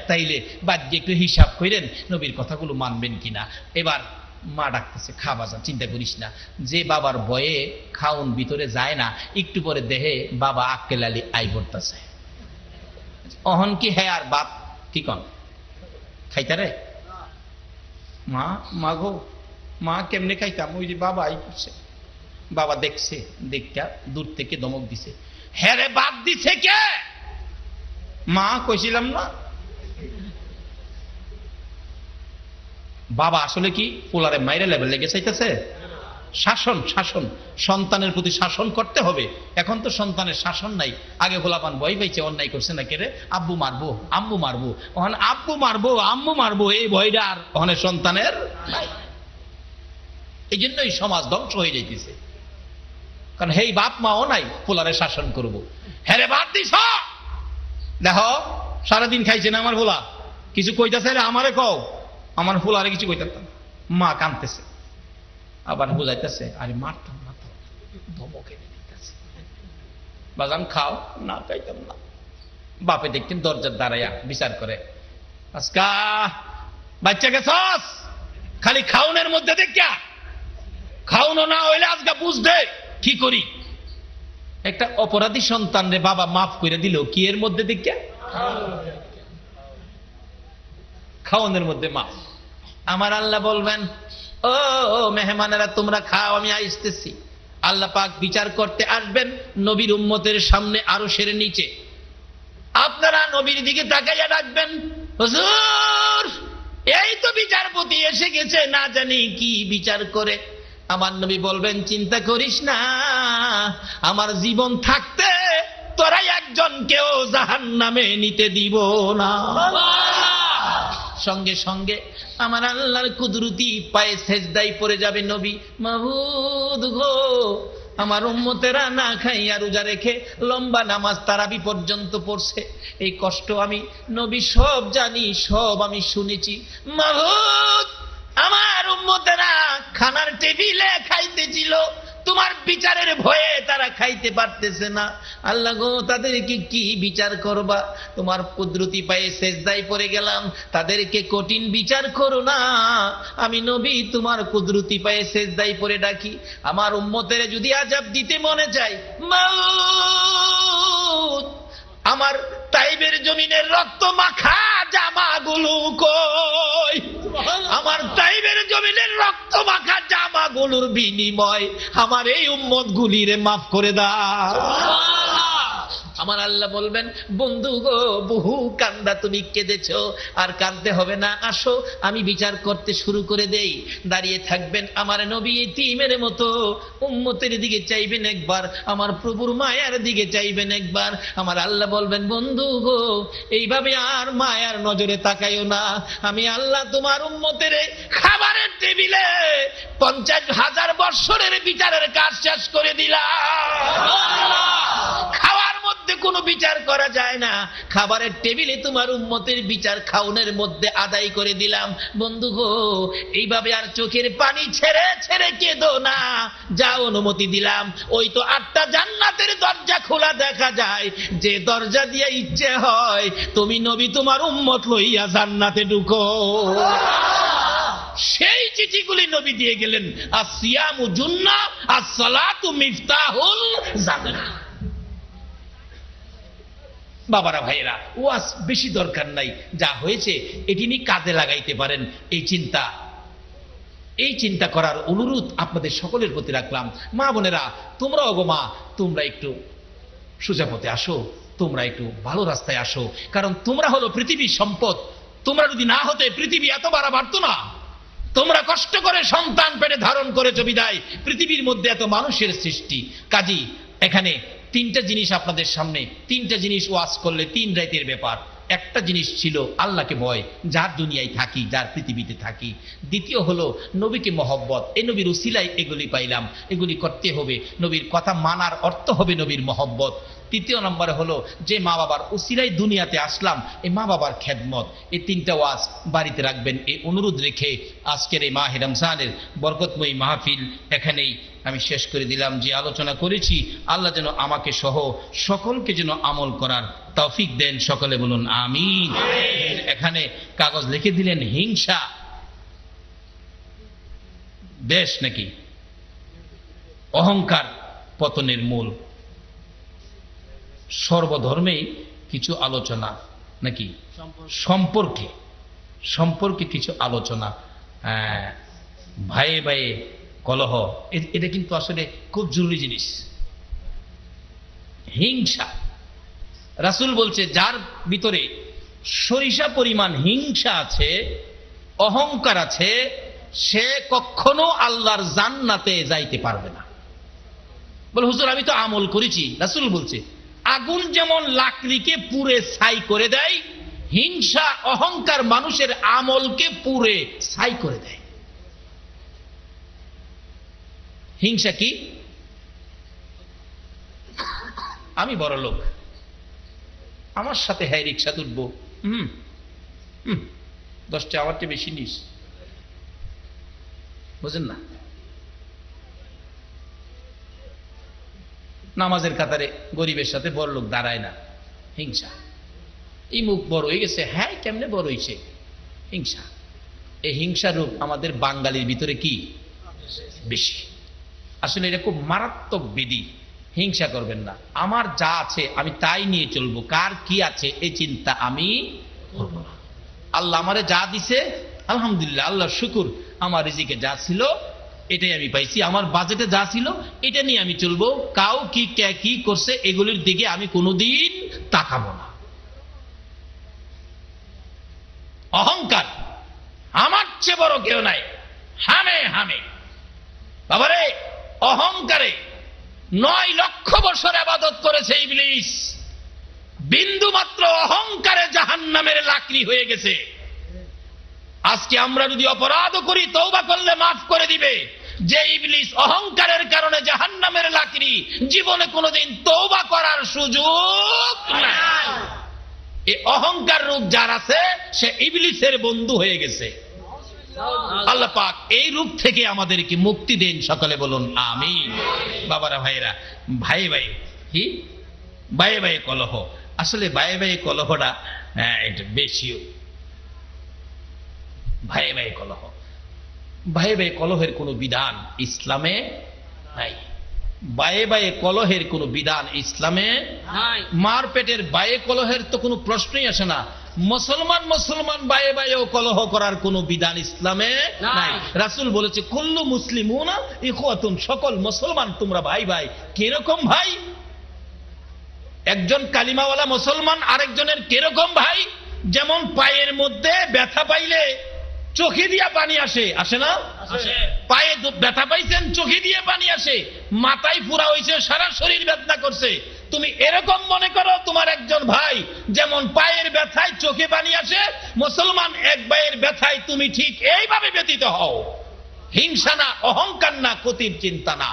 তাইলে বাদ একটু হিসাব করেন নবীর কথাগুলো মানবেন কিনা। এবার মা ডাকতেছে, খা বাজান, চিন্তা করিস না। যে বাবার ভয়ে খাউন ভিতরে যায় না, একটু পরে দেহে বাবা আক্কেল আলী আই পড়তেছে। অহন কি হ্যাঁ আর বাপ কি কন খাইতারে? মা মা গো মা কেমনে খাইতাম? ওই যে বাবা আই করছে। বাবা দেখছে, দেখা দূর থেকে দমক দিছে, হ্যাঁ রে বাপ দিছে কে? মা কইছিলাম না। বাবা আসলে কি পোলারে মাইরে লেভেল লেগে চাইতেছে? শাসন, শাসন, সন্তানের প্রতি শাসন করতে হবে। এখন তো সন্তানের শাসন নাই। আগে গোলাপান ভয় পাইছে, অন্যায় করছে না কেরে, আব্বু মারবো আম্মু মারবো, ওখানে আব্বু মারবো আম্মু মারবো, এই ভয়টা আর ওখানে সন্তানের নাই। এই জন্যই সমাজ ধ্বংস হয়ে যাইতেছে। কারণ হেই বাপ মাও নাই, পোলারে শাসন করবো। হ্যাঁ রে বাদ দিস, দেখো সারাদিন খাইছে না আমার পোলা, কিছু কইতাছে আমারে কও, আমার পোলারে কিছু কইতাম। মা কাঁদতেছে, আবার বুঝাইতেছে, আরে মারতাম না তো, ধমক এনে দিতেছে। বাজান খাও না, খাইতাম না। বাপে দেখতেন দরজার দাঁড়াইয়া বিচার করে, আজকা বাচ্চা গেছস, খালি খাউনের মধ্যে দেখা, খাউনো না হইলে আজকে বুঝবে কি করি। একটা অপরাধী সন্তান রে বাবা মাফ করে দিল কি এর মধ্যে দেখা? খাওয়ানোর মধ্যে মাফ। আমার আল্লাহ বলবেন, ও মেহমানেরা তোমরা খাও, আমি আসতেছি। আল্লাহ পাক বিচার করতে আসবেন নবীর উম্মতের সামনে আরশের নিচে। আপনারা নবীর দিকে তাকাইয়া ডাকবেন, হুজুর এই তো বিচারপতি এসে গেছে, না জানি কি বিচার করে। আমার নবী বলবেন, চিন্তা করিস না, আমার জীবন থাকতে তোরা একজনকেও জাহান্নামে নিতে দিব না। সঙ্গে সঙ্গে আমার আল্লাহর কুদরতি পায়ে সেজদায় পড়ে যাবে নবী, মাবুদ গো, আমার উম্মতেরা না খাইয়া রোজা রেখে লম্বা নামাজ তারাবি পর্যন্ত পড়ছে, এই কষ্ট আমি নবী সব জানি, সব আমি শুনেছি। মাবুদ, আমার উম্মতেরা খানার টেবিলে খাইতেছিল, তোমার বিচারের ভয়ে তারা খাইতে পারতেছে না। আল্লাহ গো, তাদেরকে কি বিচার করবা? তোমার কুদরতি পায়ে সেজদায় পড়ে গেলাম, তাদেরকে কঠিন বিচার করো না। আমি নবী তোমার কুদরতি পায়ে সেজদায় পড়ে ডাকি, আমার উম্মতের যদি আযাব দিতে মনে চাই, মাউত আমার তাইবের জমিনের রক্ত মাখা জামাগুলো কই? আমার তাইবের জমিনের রক্ত মাখা জামাগুলোর বিনিময় আমার এই উম্মত গুলিরে মাফ করে দাও। আমার আল্লাহ বলবেন, বন্ধু গো, বহু কান্দা তুমি কেঁদেছ, আর কাঁদতে হবে না, আসো আমি বিচার করতে শুরু করে দেই। দাঁড়িয়ে থাকবেন আমার নবী ইতিমের মতো, উম্মতের দিকে চাইবেন একবার, আমার প্রভুর মায়ার দিকে চাইবেন একবার। আমার আল্লাহ বলবেন, বন্ধু গো, এইভাবে আর মায়ার নজরে তাকাইও না, আমি আল্লাহ তোমার উম্মতের খাবারের টেবিলে 50,000 বৎসরের বিচারের কাজ শেষ করে দিলাম। খাওয়ার মধ্যে কোনো বিচার করা যায় না, খাবারের টেবিলে তোমার উম্মতের বিচার খাওনের মধ্যে আদায় করে দিলাম। বন্ধু গো, এইভাবে আর চোখের পানি ছেড়ে ছেড়ে কেঁদো না, যা অনুমতি দিলাম। ওই তো 8টা জান্নাতের দরজা খোলা দেখা যায়, যে দরজা দিয়ে ইচ্ছে হয় তুমি নবী তোমার উম্মত লইয়া জান্নাতে ঢুকো। সেই চিঠিগুলি নবী দিয়ে গেলেন, আসিয়ামু জুন্নাহ আস-সালাতু মিফতাহুল জান্নাহ। বাবারা ভাইয়েরা, ওয়াজ বেশি দরকার নাই, যা হয়েছে এটি নিয়ে কাজে লাগাইতে পারেন, এই চিন্তা করার অনুরোধ আপনাদের সকলের প্রতি রাখলাম। মা বোনেরা, তোমরাও গো মা, তোমরা একটু সোজা পথে আসো, তোমরা একটু ভালো রাস্তায় আসো, কারণ তোমরা হলো পৃথিবীর সম্পদ। তোমরা যদি না হতে পৃথিবী এত বাড়া বাড়তো না। তোমরা কষ্ট করে সন্তান পেটে ধারণ করেছো বিদায় পৃথিবীর মধ্যে এত মানুষের সৃষ্টি। কাজী এখানে 3টা জিনিস আপনাদের সামনে, 3টা জিনিস ওয়াজ করলে 3 রাতের ব্যাপার। একটা জিনিস ছিল আল্লাহকে ভয়, যার দুনিয়ায় থাকি, যার পৃথিবীতে থাকি। দ্বিতীয় হলো নবীকে মহব্বত, এই নবীর উসিলায় এগুলি পাইলাম, এগুলি করতে হবে। নবীর কথা মানার অর্থ হবে নবীর মহব্বত। তৃতীয় নম্বরে হলো যে মা বাবার উসিলায় দুনিয়াতে আসলাম, এই মা বাবার খেদমত। এই 3টা ওয়াজ বাড়িতে রাখবেন, এই অনুরোধ রেখে আজকের এই মাহে রমজানের বরকতময়ী মাহফিল এখানেই আমি শেষ করে দিলাম। যে আলোচনা করেছি আল্লাহ যেন আমাকে সহ সকলকে যেন আমল করার তৌফিক দেন, সকলে বলুন আমিন। এখানে কাগজ লিখে দিলেন, হিংসা দেশ নাকি অহংকার পতনের মূল। সর্বধর্মেই কিছু আলোচনা নাকি সম্পর্কে কিছু আলোচনা, ভাইয়ে ভাইয়ে কলহ, এটা কিন্তু আসলে খুব জরুরি জিনিস। হিংসা, রাসূল বলছে যার ভিতরে সরিষা পরিমাণ হিংসা আছে, অহংকার আছে, সে কখনো আল্লাহর জান্নাতে যাইতে পারবে না। বলে হুজুর আমি তো আমল করেছি। রাসূল বলছে আগুন যেমন লাকড়িকে পুড়ে ছাই করে দেয়, হিংসা অহংকার মানুষের আমলকে পুড়ে ছাই করে দেয়। হিংসা কি? আমি বড় লোক, আমার সাথে হ্যাঁ রিক্সা তুলবো, 10টা আমার চেয়ে বেশি নিস, বুঝেন না? নামাজের কাতারে গরিবের সাথে বড় লোক দাঁড়ায় না, হিংসা। এই মুখ বড় হয়ে গেছে। হ্যাঁ, কেমনে বড় হয়েছে? হিংসা। এই হিংসা রূপ আমাদের বাঙালির ভিতরে কি বেশি। আসলে এটা খুব মারাত্মক বিধি। হিংসা করবেন না। আমার যা আছে আমি তাই নিয়ে চলবো, কার কি আছে এই চিন্তা আমি করব না। আল্লাহ আমারে যা দিছে আলহামদুলিল্লাহ, আল্লাহ শুকুর, আমার রিজিকে যা ছিল এটাই আমি পাইছি, আমার বাজেটে যা ছিল এটা নিয়ে আমি চলবো। কাউ কি কে কি করছে এগুলির দিকে আমি কোনোদিন তাকাবো না। অহংকার, আমার চেয়ে বড় কেউ নাই, হামে হামে। বাবারে, অহংকারে 9 লক্ষ বছর ইবাদত করেছে ইবলিস, বিন্দু মাত্র অহংকারে জাহান্নামের লাকড়ি হয়ে গেছে। আজকে আমরা যদি অপরাধ করি, তওবা করলে মাফ করে দিবে। যে ইবলিস অহংকারের কারণে জাহান্নামের লাকড়ি, জীবনে কোনোদিন তওবা করার সুযোগ নাই। এই অহংকার রূপ যার আছে সে ইবলিসের বন্ধু হয়ে গেছে। আল্লাহ পাক এই রূপ থেকে আমাদেরকে মুক্তি দেন, সকলে বলুন আমিন। বাবারা, ভাইরা, ভাই ভাই কি ভাই ভাই কলহ, আসলে ভাই ভাই কলহটা এটা বেশি। ভাই ভাই কলহ, ভাই ভাই কলহের কোন বিধান ইসলামে নাই। বায়ে বায়ে কলহের কোন বিধান ইসলামে নাই। মার পেটের বায়ে কলহের তো কোনো প্রশ্নই আসে না। মুসলমান মুসলমান বায়ে বায়েও কলহ করার কোন বিধান ইসলামে নাই। রাসূল বলেছে কুল্লু মুসলিমুনা ইখওয়াতুন, সকল মুসলমান তোমরা ভাই ভাই। কিরকম ভাই? একজন কালিমাওয়ালা মুসলমান আরেকজনের কিরকম ভাই? যেমন পায়ের মধ্যে ব্যথা পাইলে চোখে দিয়া পানি আসে, আসে না? পায়ে ব্যথা পাইছেন, চোখে দিয়ে পানি আসে। মাথায় পুরা হয়েছে, সারা শরীর বেদনা করছে। তুমি এরকম মনে করো তোমার একজন ভাই, যেমন পায়ের ব্যথায় চোখে পানি আসে, মুসলমান এক ভাইয়ের ব্যথায় তুমি ঠিক এইভাবে ব্যতীত হও। হিংসা না, অহংকার না, ক্ষতির চিন্তা না।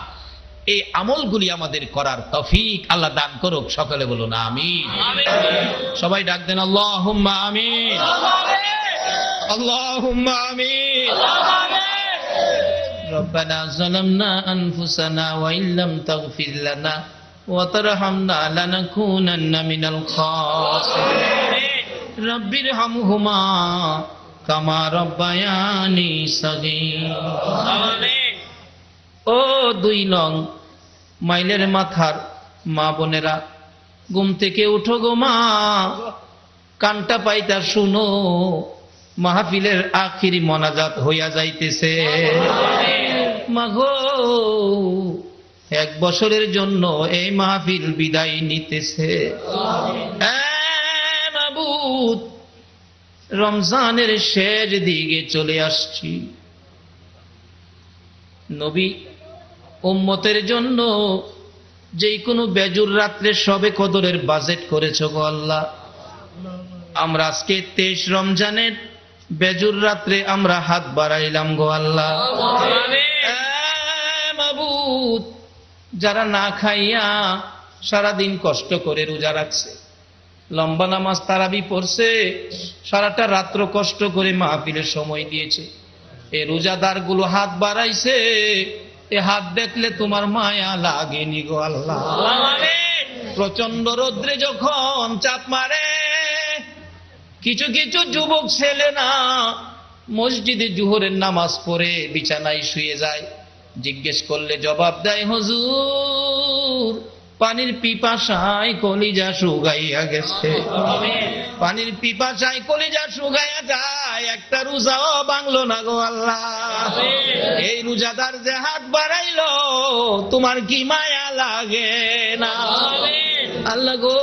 এই আমলগুলি আমাদের করার তৌফিক আল্লাহ দান করুক, সকলে বলুন আমিন। সবাই ডাক দেন আল্লাহুম্মা আমিন, আল্লাহুম্মা আমিন। রব্বানা যালামনা আনফুসানা ওয়া ইল্লাম তাগফির লানা ওয়া তারহামনা লানাকুনান্না মিনাল খাসিরিন। রব্বিরহামহুমা কামা রাব্বায়ানি সাগীরা। আমিন। ও 2 নং মাইলের মাথার মা বোনেরা, ঘুম থেকে উঠো গো মা, কানটা পাইতা শুনো, মাহফিলের আখিরি মোনাজাত হইয়া যাইতেছে। মাগো, 1 বছরের জন্য এই মাহফিল বিদায় নিতেছে। মাবুদ, রমজানের শেষ দিকে চলে আসছি। নবী উম্মতের জন্য যেই কোনো বেজুর রাত্রে সবে কদরের বাজেট করেছো গো আল্লাহ। আমরা আজকে 23 রমজানের বেজুর রাত্রে আমরা হাত বাড়াইলাম গো আল্লাহ। মাবুদ, যারা না খাইয়া সারাদিন কষ্ট করে রোজা রাখছে, লম্বা নামাজ তারাবি পড়ছে, সারাটা রাত্র কষ্ট করে মাহফিলের সময় দিয়েছে, এই রোজাদার গুলো হাত বাড়াইছে, এ হাত দেখলে তোমার মায়া লাগেনি গো আল্লাহ। প্রচন্ড রোদ্রে যখন চাপ মারে, কিছু কিছু যুবক ছেলে না মসজিদে জোহরের নামাজ পড়ে বিছানায় শুয়ে যায়। জিজ্ঞেস করলে জবাব দেয়, হুজুর পানির পিপাসায় কলিজা শুকাইয়া গেছে। পানির পিপাসায় কলিজা শুকাইয়া যায়, একটা রোজাও ভাঙলো না গো আল্লাহ। এই রোজাদার যে হাত বাড়াইলো, তোমার কি মায়া লাগে না? আল্লাহ গো,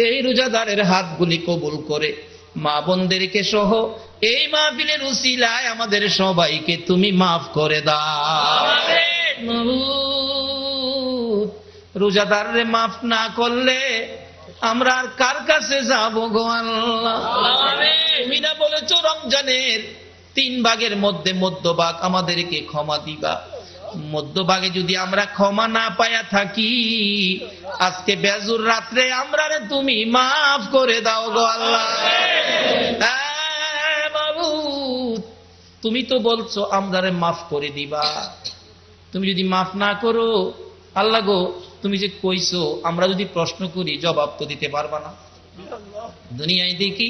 এই রোজাদারের হাতগুলি কবুল করে মা বোনদেরকে সহ এই মাহফিলের উসিলায় আমাদের সবাইকে তুমি মাফ করে দাও। রোজাদাররে মাফ না করলে আমরা আর কার কাছে যাব গো আল্লাহ? তুমি না বলেছো রমজানের 3 ভাগের মধ্যে মধ্যভাগ আমাদেরকে ক্ষমা দিবা। মধ্যভাগে যদি আমরা ক্ষমা না পাইয়া থাকি, আজকে বেজুর রাত্রে আমরা তুমি মাফ করে দাও গো আল্লাহ। বাবু, তুমি তো বলছো আমরারে মাফ করে দিবা। তুমি যদি মাফ না করো আল্লাহ গো, তুমি যে কইছো আমরা যদি প্রশ্ন করি জবাব তো দিতে পারবা না। দুনিয়ায় দেখি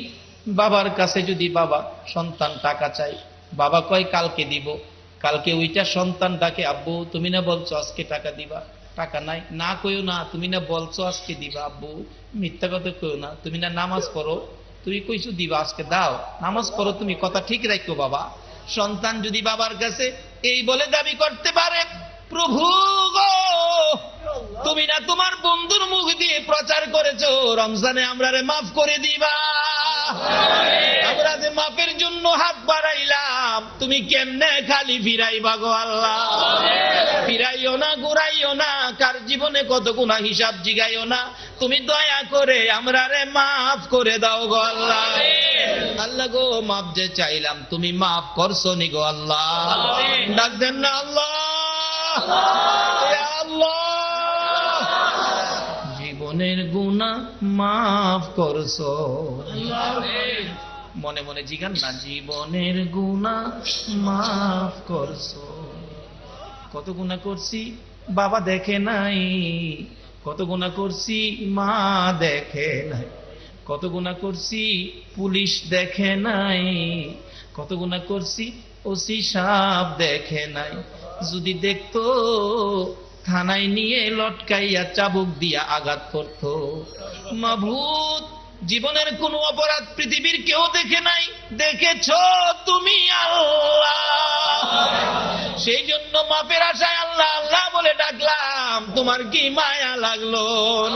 বাবার কাছে যদি বাবা সন্তান টাকা চাই, বাবা কয় কালকে দিব, কালকে ওইটা সন্তানটাকে আব্বু তুমি না বলছো আজকে টাকা দিবা, টাকা নাই, না কইও না তুমি না বলছো আজকে দিবা, আব্বু মিথ্যা কথা কইও না, তুমি না নামাজ পড়ো, তুমি কইছো দিবা আজকে দাও, নামাজ পড়ো তুমি, কথা ঠিক রাখো বাবা। সন্তান যদি বাবার কাছে এই বলে দাবি করতে পারে, প্রভু গো তুমি না তোমার বন্ধুর মুখ দিয়ে প্রচার করেছো রমজানে আমরা রে মাফ করে দিবা, আমরা যে মাফের জন্য হাত বাড়াইলাম তুমি কেমনে খালি ফিরাইবা গো আল্লাহ, ফিরাইও না ঘুরাইও না, কার জীবনে কত গুনাহ হিসাব জিগাইও না, তুমি দয়া করে আমরা রে মাফ করে দাও গো আল্লাহ। আল্লাহ গো মাফ যে চাইলাম তুমি মাফ করছো নি গো আল্লাহ, ডাক দেন না আল্লাহ, ইয়া আল্লাহ জীবনের গুনাহ মাফ করছো, মনে মনে জিগান না, জীবনের গুনাহ মাফ করছো। কত গুনাহ করছি বাবা দেখে নাই, কত গুনাহ করছি মা দেখে নাই, কত গুনাহ করছি পুলিশ দেখে নাই, কত গুনাহ করছি ওসি সাহেব দেখে নাই, যদি দেখতো থানায় নিয়ে লটকাইয়া চাবুক দিয়া আঘাত করতো। মাবুদ জীবনের কোন অপরাধ পৃথিবীর কেউ দেখে নাই, দেখেছো তুমি আল্লাহ, সেই জন্য মাপের আশায় আল্লাহ আল্লাহ বলে ডাকলাম, তোমার কি মায়া লাগলো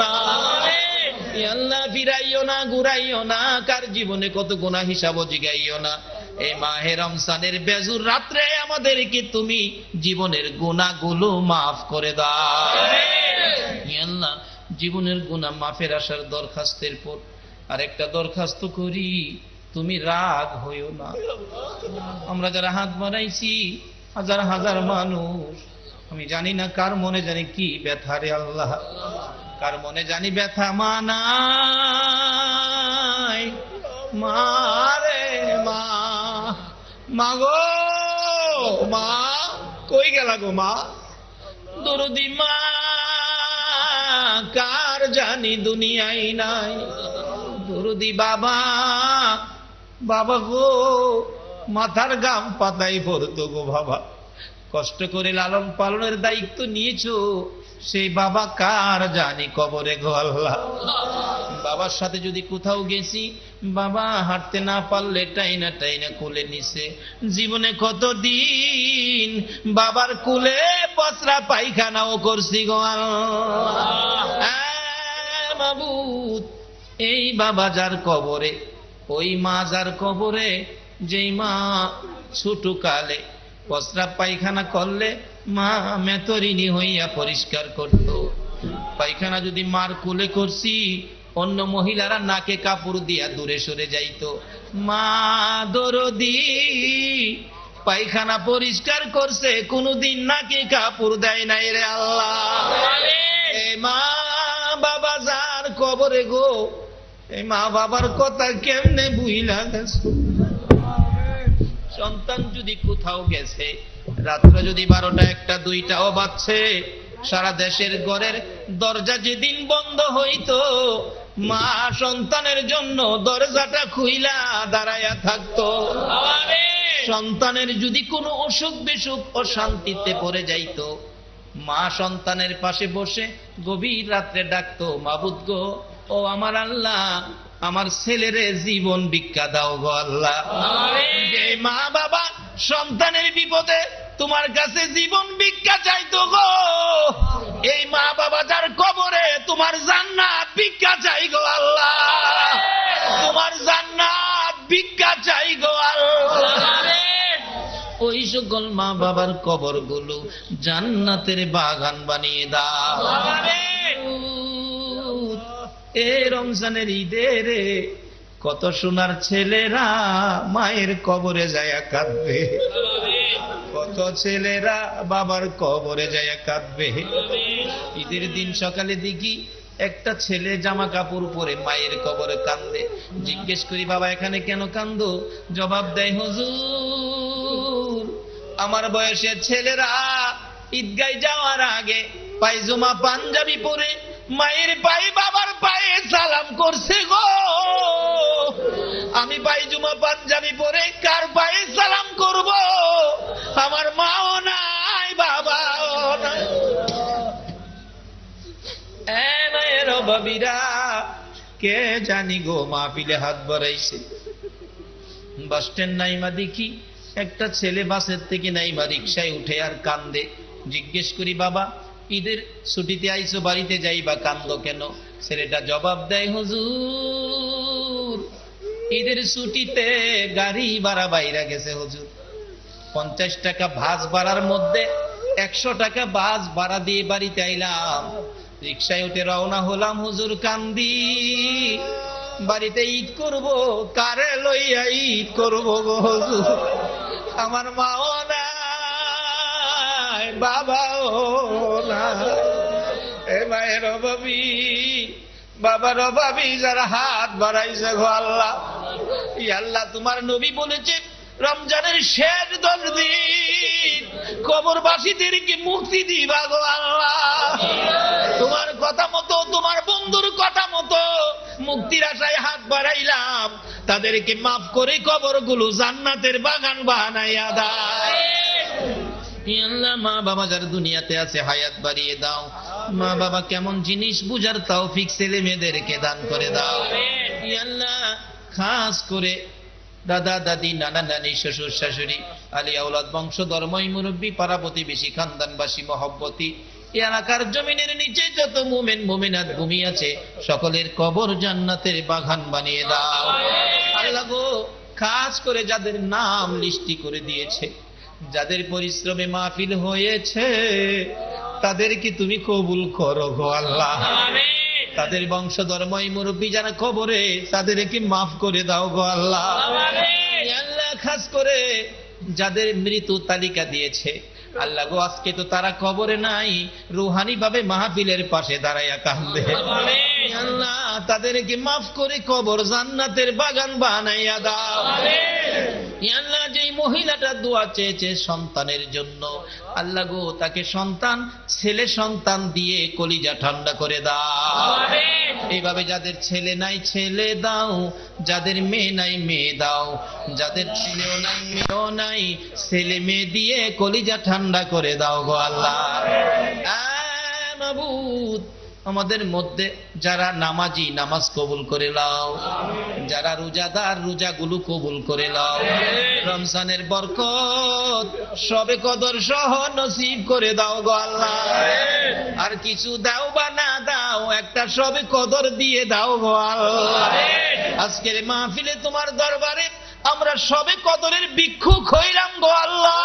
না? আল্লাহ ফিরাইও না ঘুরাইও না, কার জীবনে কত গুনাহ হিসাব জিগাইও না। এই মাহে রমজানের বেজুর রাত্রে আমাদেরকে তুমি জীবনের গুনাহগুলো মাফ করে দাও আল্লাহ। জীবনের গুনাহ মাফের আসার দরখাস্তের পর আরেকটা দরখাস্ত করি, তুমি রাগ হইও না। আমরা যারা হাত বাড়াইছি হাজার হাজার মানুষ, আমি জানি না কার মনে জানি কি ব্যথা রে আল্লাহ, কার মনে জানি ব্যথা, মা নাই, মা রে মা, মা গো মা কই গেলা গো মা, দরদি মা কার জানি দুনিয়ায় নাই, দরদি বাবা, বাবা গো মাথার গাম পাতাই পড়তো গো বাবা, কষ্ট করে লালন পালনের দায়িত্ব নিয়েছো, সেই বাবা কার জানি কবরে গো আল্লাহ। বাবার সাথে যদি কোথাও গেছি, বাবা হাঁটতে না পারলে টাইনা টাইনা কোলে নিছে, জীবনে কতদিন বাবার কোলে পচরা পায়খানাও করছি গো আল্লাহ। মাবুদ এই বাবা যার কবরে, ওই মা যার কবরে, যেই মা ছোট কালে পচরা পায়খানা করলে মা মেতরিনী হইয়া পরিষ্কার করত, পায়খানা যদি মার কোলে করছি অন্য মহিলারা নাকে কাপড় দিয়া দূরে সরে যাইতো, মা দরদি পায়খানা পরিষ্কার করছে কোনদিন নাকে কাপড় দেয় নাই রে আল্লাহ। এ মা বাবা যার কবরে গো, এই মা বাবার কথা কেমনে বুইলা গেছো। সন্তান যদি কোথাও গেছে, রাত্রে যদি 12টা 1টা 2টাও বাজছে, সারা দেশের ঘরের দরজা যেদিন বন্ধ হইতো, মা সন্তানের জন্য দরজাটা খুইলা দাঁড়ায়া থাকতো। সন্তানের যদি কোনো অসুখ বিসুখ অশান্তিতে পড়ে যাইতো, মা সন্তানের পাশে বসে গভীর রাত্রে ডাকতো, মাবুদ গো ও আমার আল্লাহ, আমার ছেলেরে জীবন ভিক্ষা দাও গো আল্লাহ। যে মা বাবা সন্তানের বিপদে তোমার কাছে জীবন ভিক্ষা চাইতো গো, এই মা বাবা যার কবরে তোমার জান্নাত ভিক্ষা চাই গো আল্লাহ, তোমার জান্নাত ভিক্ষা চাই গো আল্লাহ। ওই সকল মা বাবার কবর গুলো জান্নাতের বাগান বানিয়ে দাও। এ রমজানের ঈদে রে কত সোনার ছেলেরা মায়ের কবরে যায়া কাঁদবে, কত ছেলেরা বাবার কবরে যায়া কাঁদবে। ঈদের দিন সকালে দেখি একটা ছেলে জামা কাপড় পরে মায়ের কবরে কান্দে। জিজ্ঞেস করি বাবা এখানে কেন কান্দো? জবাব দেয় হুজুর আমার বয়সের ছেলেরা ঈদগায় যাওয়ার আগে পায়জামা পাঞ্জাবি পরে মায়ের পায়ে বাবার পায়ে সালাম করছে গো। আমি পায়জুমা পাঞ্জাবি পরে কার পায়ে সালাম করব? আমার মাও নাই, বাবাও নাই। মায়ের বাবিরা, কে জানি গো মাহফিলে হাত বাড়াইছে। বাস স্ট্যান্ড নাইমা দেখি একটা ছেলে বাসের থেকে নাইমা রিকশায় উঠে আর কান্দে। জিজ্ঞেস করি, বাবা ঈদের ছুটিতে আইছো, বাড়িতে যাইবা, কান্দো কেন? ছেলেটা জবাব দেয়, হুজুর ঈদের ছুটিতে গাড়ি ভাড়া বাইরা গেছে হুজুর। 50 টাকা বাস ভাড়ার মধ্যে 100 টাকা বাস ভাড়া দিয়ে বাড়িতে আইলাম, রিকশায় উঠে রওনা হলাম হুজুর, কান্দি। বাড়িতে ঈদ করব, কারে লইয়া ঈদ করব গো হুজুর? আমার মাও নাই, বাবাও নাই। এ মায়ের অভাবী, বাবার অভাবী যারা হাত বাড়াইছে গো আল্লাহ, আল্লাহ তোমার নবী বলেছে রমজানের শেষ 10 দিন কবরবাসীদেরকে মুক্তি দিবা গো আল্লাহ। তোমার কথা মতো, তোমার বন্ধুর কথা মতো মুক্তির আশায় হাত বাড়াইলাম, তাদেরকে মাফ করে কবরগুলো জান্নাতের বাগান বানাইয়া দাও। আল্লাহ মা বাবা যারা দুনিয়াতে আছে হায়াত বাড়িয়ে দাও। মা বাবা কেমন জিনিস বুঝার তৌফিক ছেলে মেয়েদেরকে দান করে দাও। আল্লাহ খাস করে দাদা দাদি, নানা নানি, শ্বশুর শাশুড়ি, আলী আওলাদ, বংশধর, মই মুরব্বী, পাড়া প্রতিবেশী, খানদানবাসী, মহব্বতী, এলাকার জমিনের নিচে যত মুমিন মুমিনাত ভূমি আছে সকলের কবর জান্নাতের বাগান বানিয়ে দাও। আল্লাহ গো, খাস করে যাদের নাম লিস্টি করে দিয়েছে, যাদের পরিশ্রমে মাহফিল হয়েছে, তাদেরকে তুমি কবুল করো গো আল্লাহ। তাদের বংশধর, মই মুরব্বী যারা কবরে, তাদেরকে মাফ করে দাও গো আল্লাহ। আল্লাহ খাস করে যাদের মৃত্যু তালিকা দিয়েছে, আল্লাহ গো আজকে তো তারা কবরে নাই, রুহানি ভাবে মাহফিলের পাশে দাঁড়াইয়া কাঁদবে। আল্লাহ তাদেরকে মাফ করে কবর জান্নাতের বাগান বানাইয়া দাও। আল্লাহ যেই মহিলাটা দোয়া চেয়েছে সন্তানের জন্য, আল্লাহ গো তাকে সন্তান, ছেলে সন্তান দিয়ে কলিজা ঠান্ডা করে দাও। এইভাবে যাদের ছেলে নাই ছেলে দাও, যাদের মেয়ে নাই মেয়ে দাও, যাদের ছেলেও নাই মেয়েও নাই, ছেলে মেয়ে দিয়ে কলিজা ঠান্ডা করে দাও গো আল্লাহ। মাবুদ আমাদের মধ্যে যারা নামাজি, নামাজ কবুল করে নাও। যারা রোজাদার, রোজাগুলো কবুল করে নাও। রমজানের বরকত সবে কদর সহ নসিব করে দাও গো আল্লাহ। আর কিছু দাও বা না দাও, একটা সবে কদর দিয়ে দাও গো আল্লাহ। আজকের মাহফিলে তোমার দরবারে আমরা সবে কদরের ভিক্ষুক হইলাম গো আল্লাহ।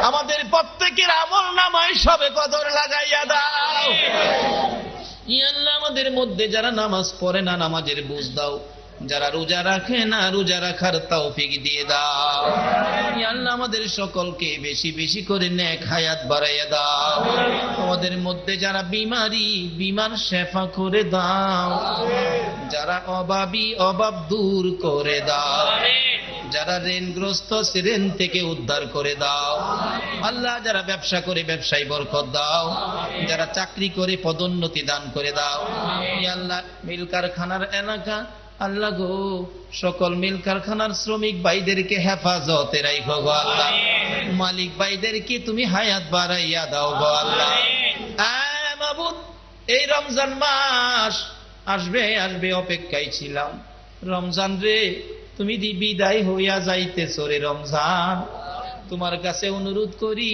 আমাদের প্রত্যেকের আমল নামায় সবে কদর লাগাইয়া দাও। আল্লাহ আমাদের মধ্যে যারা নামাজ পড়ে না, নামাজের বুঝ দাও। যারা রোজা রাখে না, রোজা রাখার তৌফিক দিয়ে দাও। আল্লাহ আমাদের সকলকে বেশি বেশি করে নেক হায়াত বাড়াইয়া দাও। আমাদের মধ্যে যারা বিমারি, বিমার শেফা করে দাও। যারা অভাবী, অভাব দূর করে দাও। যারা ঋণগ্রস্ত, ঋণ থেকে উদ্ধার করে দাও আল্লাহ। যারা ব্যবসা করে ব্যবসায় বরকত দাও। যারা চাকরি করে পদোন্নতি দান করে দাও। আল্লাহ মিল কারখানার এলাকা, আল্লাহ গো সকল মিল কারখানার শ্রমিক ভাইদেরকে হেফাজতে রাখো গো আল্লাহ। মালিক ভাইদেরকে তুমি হায়াত বাড়াইয়া দাও গো আল্লাহ। মাবুদ এই রমজান মাস আসবে আসবে অপেক্ষায় ছিলাম। রমজান রে তুমি বিদায় হইয়া যাইতেছ রে রমজান। তোমার কাছে অনুরোধ করি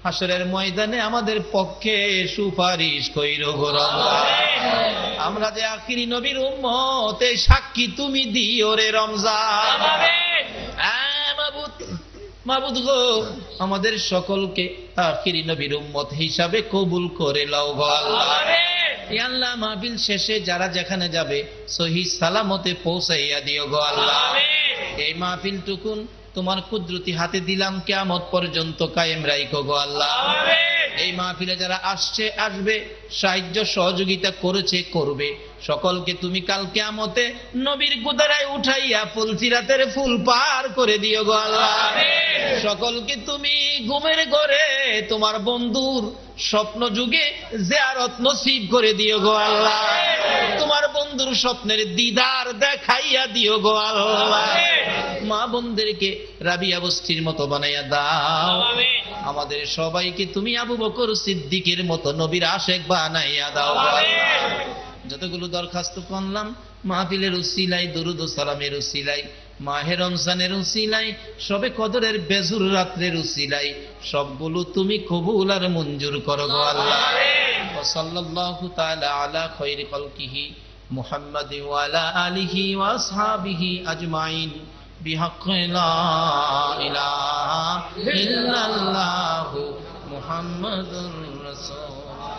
হাসরের ময়দানে আমাদের পক্ষে সুপারিশ কইরো গো রমজান। আমরা যে আখিরি নবীর উম্মত, এই সাক্ষী তুমি দিও রে রমজান। মাবুদ গো আমাদের সকলকে আখিরি নবীর উম্মত হিসাবে কবুল করে লও গো আল্লাহ। আল্লাহ মাহফিল শেষে যারা যেখানে যাবে সহি সালামতে পৌঁছাইয়া দিও গো আল্লাহ। এই মাহফিল টুকুন তোমার কুদরতি হাতে দিলাম, কিয়ামত পর্যন্ত কায়েম রাখো গো আল্লাহ। এই মাহফিলে যারা আসছে আসবে, সাহায্য সহযোগিতা করেছে করবে, সকলকে তুমি কাল কিয়ামতে নবীর গুদারায় উঠাইয়া ফুলসিরাতের ফুল পার করে দিও গো আল্লাহ। সকলকে তুমি ঘুমের ঘরে তোমার বন্ধুর স্বপ্ন যুগে জিয়ারত নসিব করে দিও গো আল্লাহ। তোমার বন্ধুর স্বপ্নের দিদার দেখাইয়া দিও গো আল্লাহ। মা বোনদেরকে রাবিয়া বস্তির মতো বানাইয়া দাও। আমাদের সবাইকে তুমি আবু বকর সিদ্দিকের মতো নবীর আশেক বানাইয়া দাও। যতগুলো দরখাস্ত করলাম মাহফিলের উসিলাই, দুরুদ ও সালামের উসিলাই, মাহে রমজানের উসিলাই, সবে কদরের বেজুর রাত্রের উসিলাই, সবগুলো তুমি কবুল আর মঞ্জুর করো গো আল্লাহ। ওয়া সাল্লাল্লাহু তাআলা আলা খায়রি খালকিহি মুহাম্মাদিন ওয়া আলা আলিহি ওয়া আসহাবিহি আজমাইন বিহাক্কি লা ইলাহা ইল্লাল্লাহু মুহাম্মাদুর রাসূল।